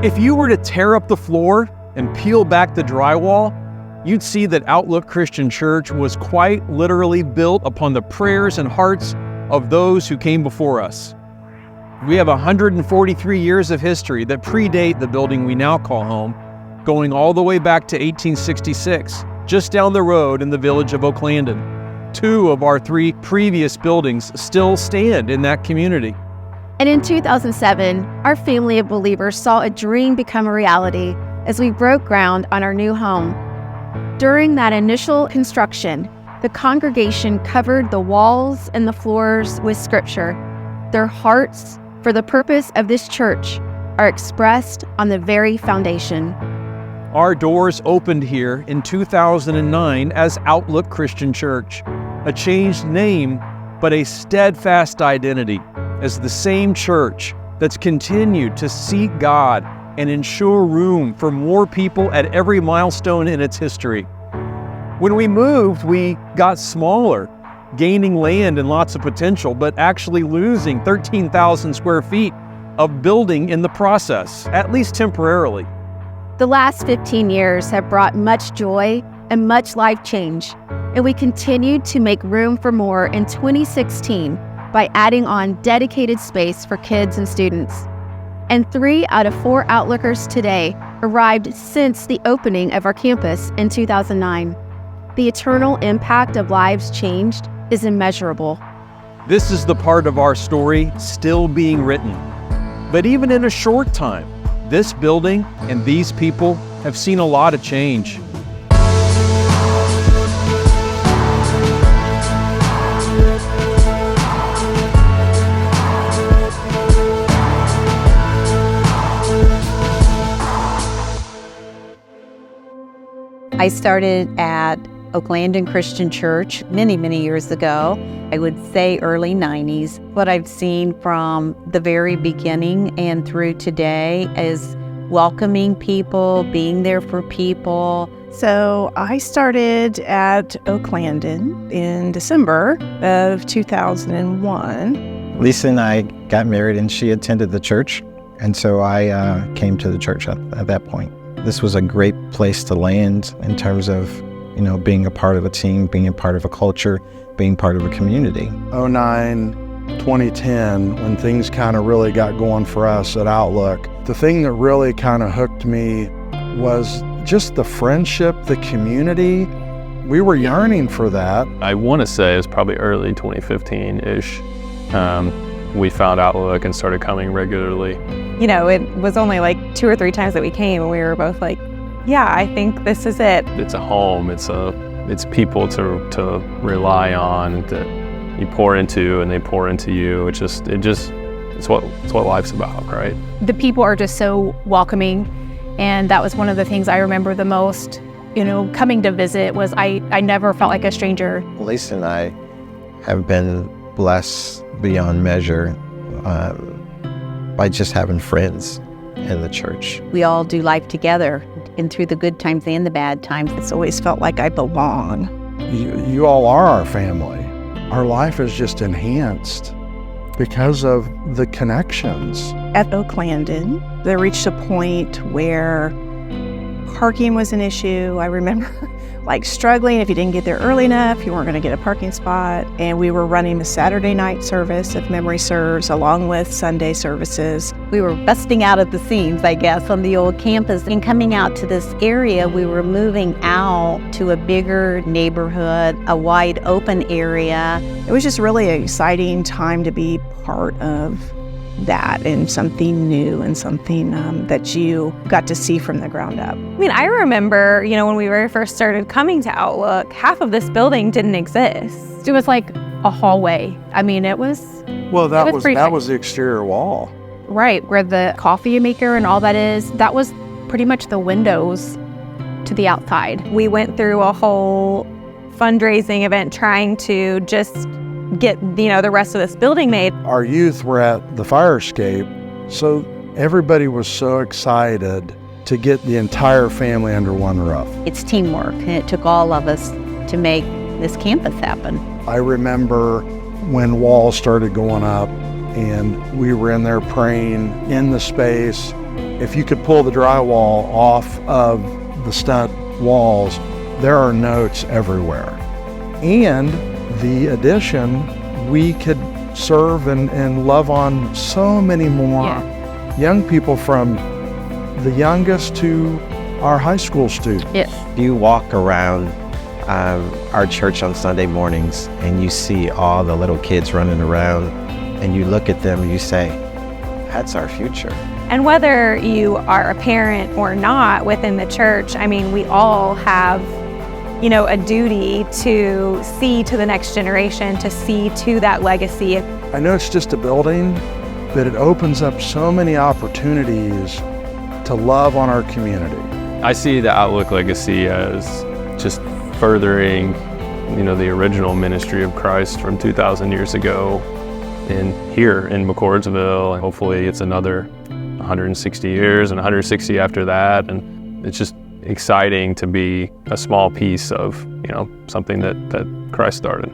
If you were to tear up the floor and peel back the drywall, you'd see that Outlook Christian Church was quite literally built upon the prayers and hearts of those who came before us. We have 143 years of history that predate the building we now call home, going all the way back to 1866, just down the road in the village of Oaklandon. 2 of our 3 previous buildings still stand in that community. And in 2007, our family of believers saw a dream become a reality as we broke ground on our new home. During that initial construction, the congregation covered the walls and the floors with scripture. Their hearts for the purpose of this church are expressed on the very foundation. Our doors opened here in 2009 as Outlook Christian Church, a changed name, but a steadfast identity as the same church that's continued to seek God and ensure room for more people at every milestone in its history. When we moved, we got smaller, gaining land and lots of potential, but actually losing 13,000 square feet of building in the process, at least temporarily. The last 15 years have brought much joy and much life change, and we continued to make room for more in 2016 by adding on dedicated space for kids and students. And 3 out of 4 Outlookers today arrived since the opening of our campus in 2009. The eternal impact of lives changed is immeasurable. This is the part of our story still being written. But even in a short time, this building and these people have seen a lot of change. I started at Oaklandon Christian Church many, many years ago. I would say early 90s. What I've seen from the very beginning and through today is welcoming people, being there for people. So I started at Oaklandon in December of 2001. Lisa and I got married and she attended the church. And so I came to the church at that point. This was a great place to land in terms of, being a part of a team, being a part of a culture, being part of a community. 2009, 2010, when things kind of really got going for us at Outlook, the thing that really kind of hooked me was just the friendship, the community. We were yearning for that. I want to say it was probably early 2015-ish. We found Outlook and started coming regularly. It was only like 2 or 3 times that we came and we were both like, yeah, I think this is it. It's a home. It's people to rely on, that you pour into and they pour into you. It's what life's about, right? The people are just so welcoming, and that was one of the things I remember the most. Coming to visit was I never felt like a stranger. Lisa and I have been blessed beyond measure by just having friends in the church. We all do life together, and through the good times and the bad times. It's always felt like I belong. You all are our family. Our life is just enhanced because of the connections. At Oaklandon, they reached a point where parking was an issue. I remember struggling. If you didn't get there early enough, you weren't going to get a parking spot. And we were running the Saturday night service, if memory serves, along with Sunday services. We were busting out at the seams, I guess, on the old campus. And coming out to this area, we were moving out to a bigger neighborhood, a wide open area. It was just really an exciting time to be part of that and something new and something that you got to see from the ground up. I remember, when we very first started coming to Outlook, half of this building didn't exist. It was like a hallway. It was... Well, that was the exterior wall. Right, where the coffee maker and all that is, that was pretty much the windows to the outside. We went through a whole fundraising event trying to just get, the rest of this building made. Our youth were at the fire escape, so everybody was so excited to get the entire family under one roof. It's teamwork, and it took all of us to make this campus happen. I remember when walls started going up and we were in there praying in the space, If you could pull the drywall off of the stud walls, there are notes everywhere. And the addition, we could serve and love on so many more young people, from the youngest to our high school students. If you walk around our church on Sunday mornings and you see all the little kids running around and you look at them and you say, that's our future. And whether you are a parent or not within the church, I mean, we all have, you know, a duty to see to the next generation, to see to that legacy. I know it's just a building, but it opens up so many opportunities to love on our community. I see the Outlook legacy as just furthering, you know, the original ministry of Christ from 2,000 years ago here in McCordsville. And hopefully it's another 160 years and 160 after that. And it's just exciting to be a small piece of, you know, something that Christ started.